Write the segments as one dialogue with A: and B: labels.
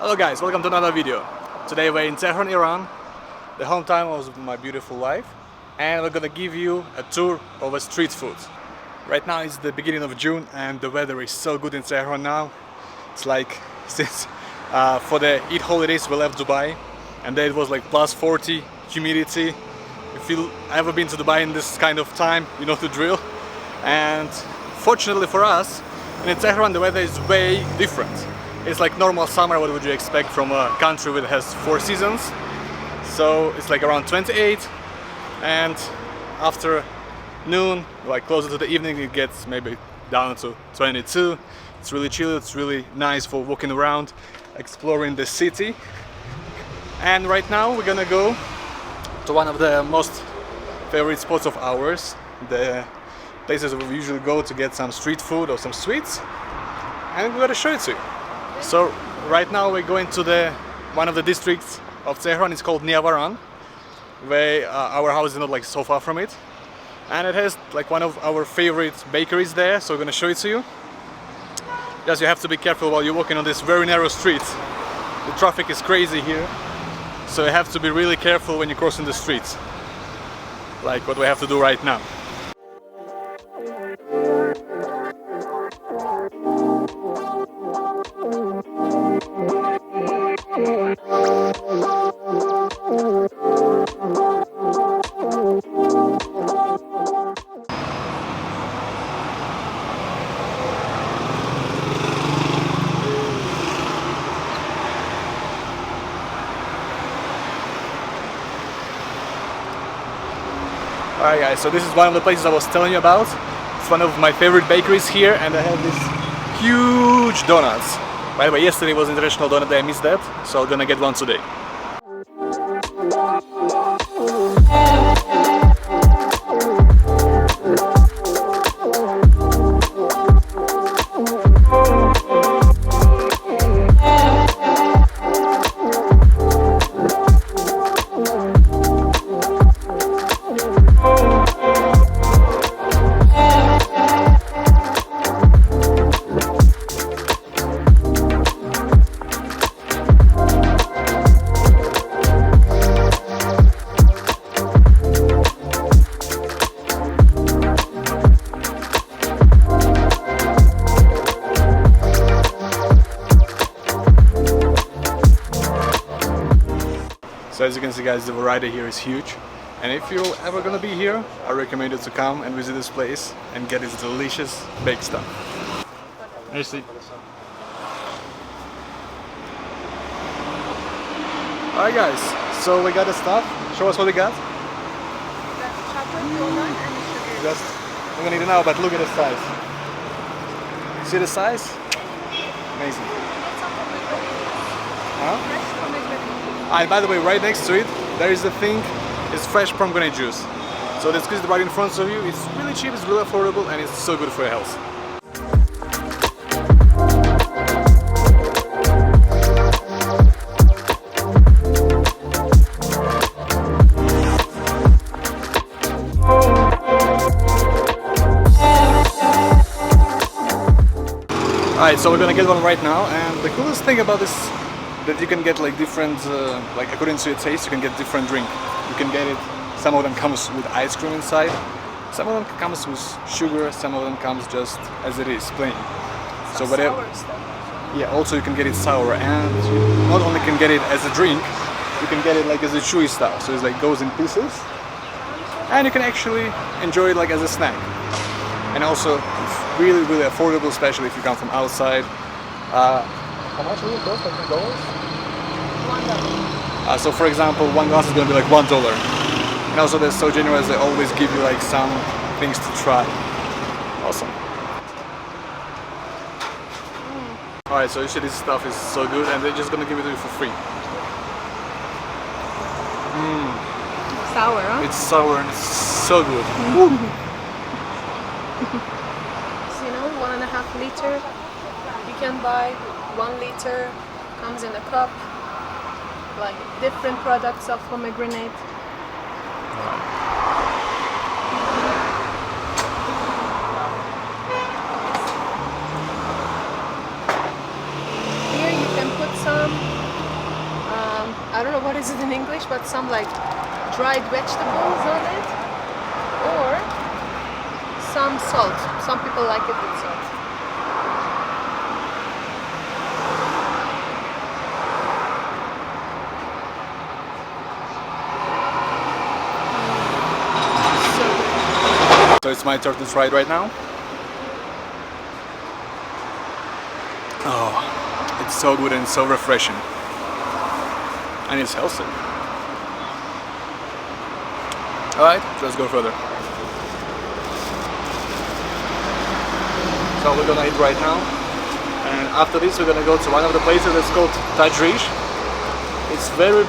A: Hello guys, welcome to another video. Today we're in Tehran, Iran, the hometown of my beautiful wife, and we're gonna give you a tour of a street food. Right now it's the beginning of June and the weather is so good in Tehran now. It's like since for the Eid holidays we left Dubai and there it was like plus 40 humidity. If you've ever been to Dubai in this kind of time, you know the drill. And fortunately for us, in Tehran the weather is way different. It's like normal summer, what would you expect from a country that has 4 seasons. So it's like around 28, and after noon, like closer to the evening, it gets maybe down to 22. It's really chill, it's really nice for walking around, exploring the city. And right now we're gonna go to one of the most favorite spots of ours, the places we usually go to get some street food or some sweets, and we're gonna show it to you. So right now we're going to one of the districts of Tehran. It's called Niavaran, where our house is not like so far from it, and it has like one of our favorite bakeries there, so we're gonna show it to you. Just you have to be careful while you're walking on this very narrow street. The traffic is crazy here, so you have to be really careful when you're crossing the streets, like what we have to do right now. Alright guys, so this is one of the places I was telling you about. It's one of my favorite bakeries here, and I have these huge donuts. By the way, yesterday was International Donut Day, I missed that, so I'm gonna get one today. So as you can see guys, the variety here is huge, and if you're ever gonna be here, I recommend you to come and visit this place and get this delicious baked stuff. Merci. Alright guys, so we got the stuff. Show us what we got.
B: That's chocolate donut and sugar.
A: Just, I'm gonna eat it now, but look at the size. See the size? Amazing. Huh? And by the way, right next to it, there is a thing, it's fresh pomegranate juice. So this is right in front of you. It's really cheap, it's really affordable, and it's so good for your health. Alright, so we're gonna get one right now, and the coolest thing about this that you can get like different, like according to your taste, you can get different drink. You can get it, some of them comes with ice cream inside, some of them comes with sugar, some of them comes just as it is, plain. So whatever. Yeah, also you can get it sour, and you not only can get it as a drink, you can get it like as a chewy style. So it's like goes in pieces, and you can actually enjoy it like as a snack. And also it's really affordable, especially if you come from outside. How much will it cost? Like $2? $1. So for example, one glass is going to be like $1. And also they're so generous, they always give you like some things to try. Awesome. Alright, so you see this stuff is so good, and they're just going to give it to you for free.
B: Sour, huh?
A: It's sour and it's so good.
B: So, you know, 1.5 liter. You can buy 1 liter, comes in a cup, like different products of pomegranate. Here you can put some is it in English, but some like dried vegetables on it, or some salt. Some people like it with salt.
A: So it's my turn to try it right now. Oh, it's so good and so refreshing. And it's healthy. Alright, let's go further. So we're gonna eat right now. And after this we're gonna go to one of the places that's called Tajrish. It's very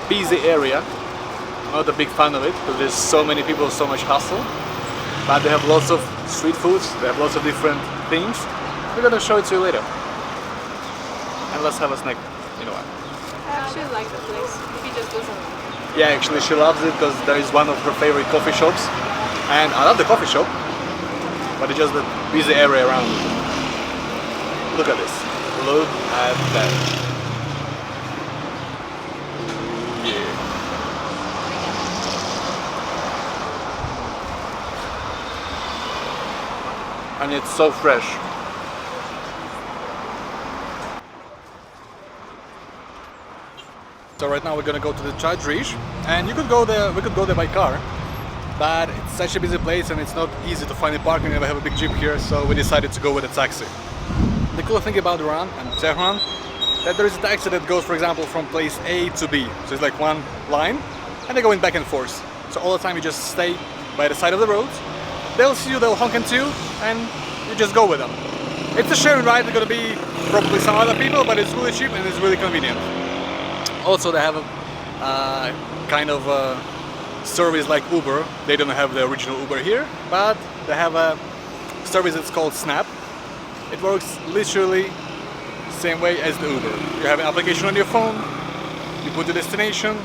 A: busy area. I'm not a big fan of it because there's so many people, so much hustle. But they have lots of street foods, they have lots of different things. We're gonna show it to you later. And let's have a snack, you know what?
B: I actually like the place. He just doesn't.
A: Yeah, actually she loves it because there is one of her favorite coffee shops. And I love the coffee shop, but it's just the busy area around it. Look at this. Look at that. Yeah. And it's so fresh. So right now we're gonna go to the Tajrish, and you could go there. We could go there by car, but it's such a busy place and it's not easy to find a parking. We have a big jeep here, so we decided to go with a taxi. The cool thing about Iran and Tehran that there is a taxi that goes, for example, from place A to B. So it's like one line, and they're going back and forth. So all the time you just stay by the side of the road. They'll see you, they'll honk into you, and you just go with them. It's a sharing ride, there's gonna be probably some other people, but it's really cheap and it's really convenient. Also, they have a kind of a service like Uber. They don't have the original Uber here, but they have a service that's called Snap. It works literally same way as the Uber. You have an application on your phone, you put the destination,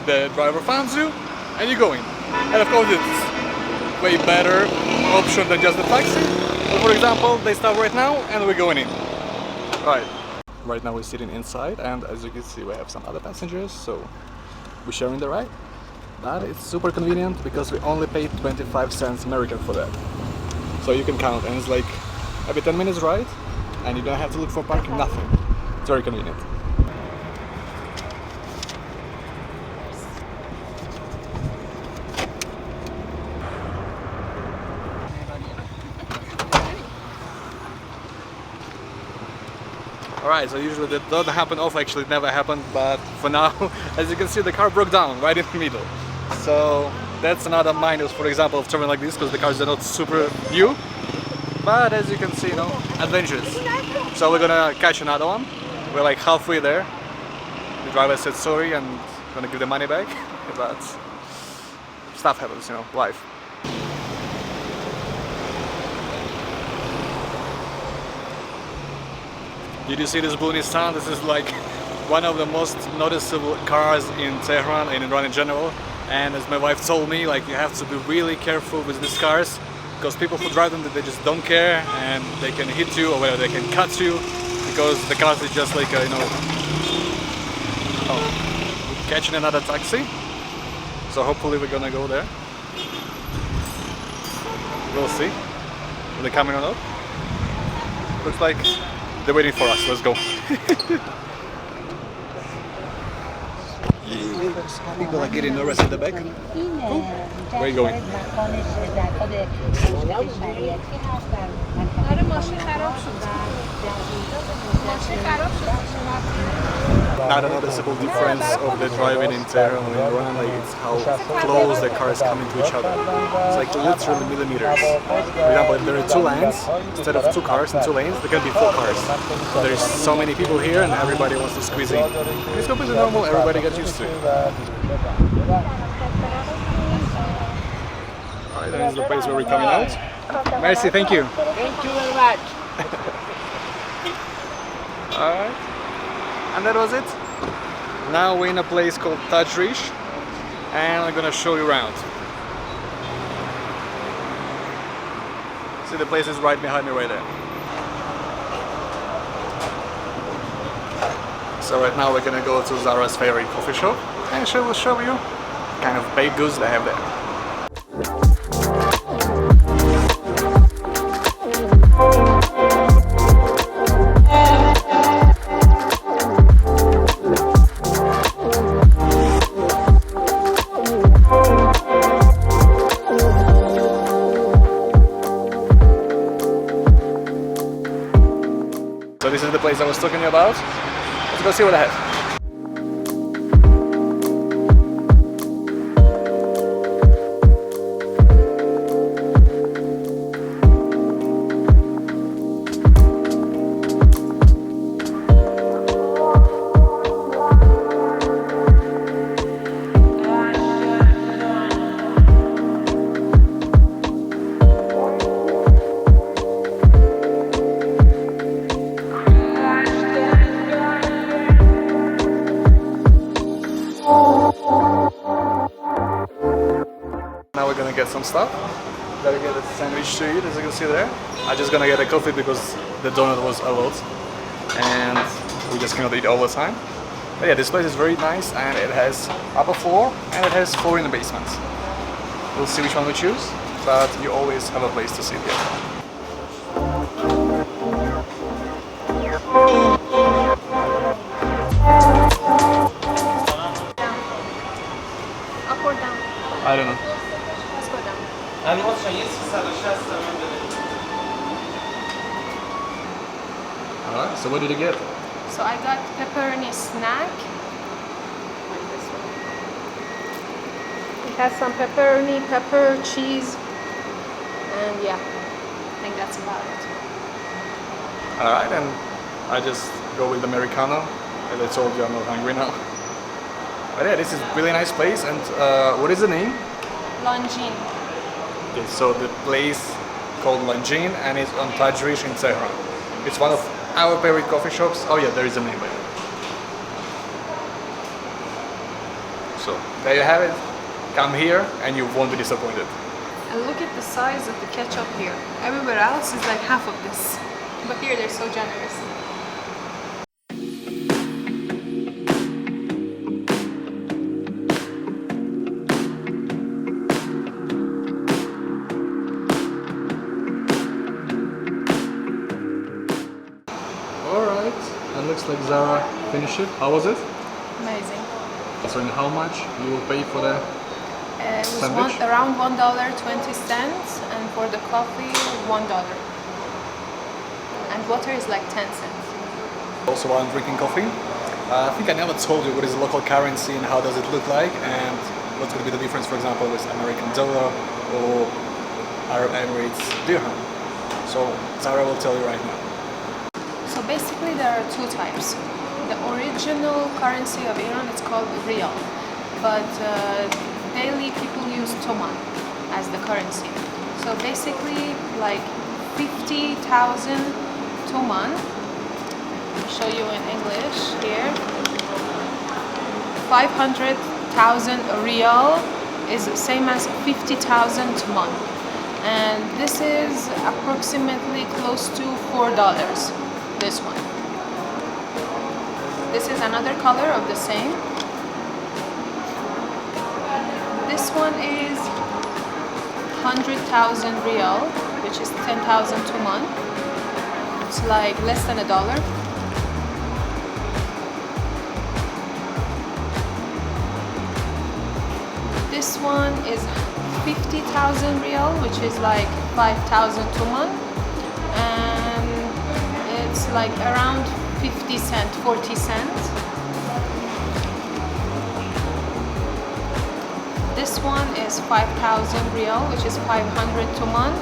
A: the driver finds you, and you're going. And of course, it's way better option than just the taxi. But for example, they start right now and we're going in. Right now we're sitting inside, and as you can see we have some other passengers, so we're sharing the ride. But it's super convenient because we only paid 25 cents American for that. So you can count, and it's like every 10 minutes ride, and you don't have to look for parking, nothing. It's very convenient. Alright, so usually that doesn't happen often, actually it never happened, but for now, as you can see, the car broke down right in the middle. So that's another minus, for example, of traveling like this, because the cars are not super new. But as you can see, you know, adventures. So we're gonna catch another one. We're like halfway there. The driver said sorry and gonna give the money back, but stuff happens, you know, life. Did you see this blue Nissan? This is like one of the most noticeable cars in Tehran and in Iran in general. And as my wife told me, like you have to be really careful with these cars because people who drive them, they just don't care and they can hit you or whatever, they can cut you because the cars is just like you know. Oh, we're catching another taxi. So hopefully we're gonna go there. We'll see. Are they coming or not? Looks like they're waiting for us. Let's go. People are getting nervous at the back. Cool. Where are you going? Not a noticeable difference of the driving in Tehran and Iran, like it's how close the cars come into each other. It's like literally millimeters. For example, if there are two lanes, instead of two cars in two lanes, there can be four cars. There's so many people here and everybody wants to squeeze in. It's completely normal, everybody gets used to it. Alright, that is the place where we're coming out. Merci, thank you.
B: Thank you very much.
A: Alright, and that was it. Now we're in a place called Tajrish and I'm gonna show you around. See, the place is right behind me right there. So right now we're gonna go to Zara's favorite coffee shop and she will show you kind of baked goods they have there. So this is the place I was talking about. Let's go see what I have. Now we're gonna get some stuff. Gotta get a sandwich to eat, as you can see there. I'm just gonna get a coffee because the donut was a lot and we just cannot eat all the time. But yeah, this place is very nice and it has upper floor and it has floor in the basement. We'll see which one we choose, but you always have a place to sit here.
B: Up or down?
A: I don't know.
B: Let's go down.
A: Alright, so what did you get?
B: So I got pepperoni snack. Like this one. It has some pepperoni, pepper, cheese, and yeah, I think that's about it.
A: Alright, and I just go with Americano. As I told you, I'm not hungry now. But yeah, this is a really nice place. And what is the name?
B: Longine.
A: Okay, so the place called Longine and it's on Tajrish in Tehran. It's one of our favorite coffee shops. Oh yeah, there is a name by it. So there you have it. Come here and you won't be disappointed.
B: And look at the size of the ketchup here. Everywhere else is like half of this. But here they're so generous.
A: Alright, and looks like Zara finished it. How was it?
B: Amazing.
A: So in how much you will pay for the
B: It was
A: sandwich?
B: around $1.20 and for the coffee $1. And water is like 10 cents.
A: Also while I'm drinking coffee, I think I never told you what is the local currency and how does it look like and what's going to be the difference, for example, with American dollar or Arab Emirates dirham. So Zara will tell you right now.
B: So basically there are two types. The original currency of Iran is called riyal, but daily people use toman as the currency. So basically like 50,000 toman, I'll show you in English here, 500,000 riyal is the same as 50,000 toman. And this is approximately close to $4. This one. This is another color of the same. This one is 100,000 riyal, which is 10,000 toman. It's like less than $1. This one is 50,000 riyal, which is like 5,000 toman. It's like around 50 cents, 40 cents. This one is 5,000 riyal, which is 500 toman.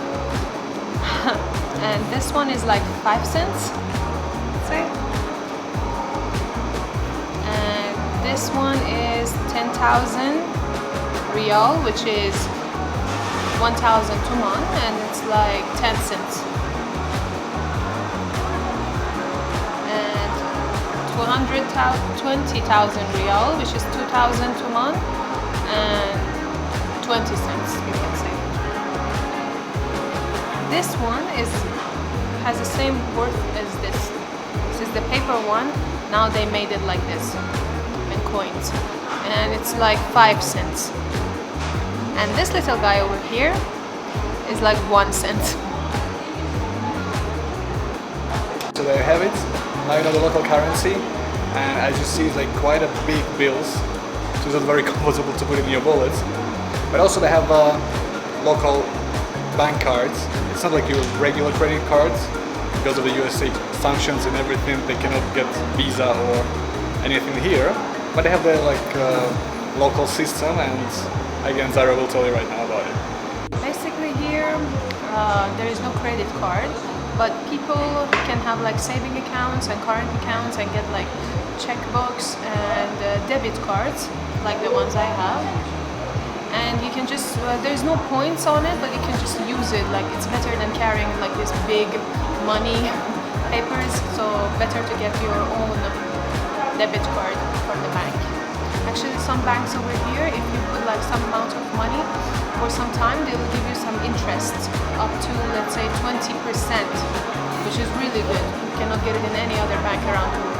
B: And this one is like 5 cents. See? And this one is 10,000 riyal, which is 1,000 toman, and it's like 10 cents. 20,000 riyal, which is 2,000 toman, and 20 cents, you can say. This one has the same worth as this. This is the paper one, Now they made it like this in coins, and it's like 5 cents. And this little guy over here is like 1 cent.
A: So there you have it. Now you know the local currency, and as you see, it's like quite a big bills, so it's not very comfortable to put in your wallet. But also they have local bank cards. It's not like your regular credit cards. Because of the USA sanctions and everything, they cannot get Visa or anything here. But they have their like local system, and again, Zara will tell you right now about it.
B: Basically here, there is no credit card, but people can have like saving accounts and current accounts and get like checkbooks and debit cards, like the ones I have. And you can just, there's no points on it, but you can just use it. Like it's better than carrying like this big money papers, so better to get your own debit card from the bank. Actually, some banks over here, if you put like some amount of money for some time, they will give you some interest up to, let's say, 20%, which is really good. You cannot get it in any other bank around the world.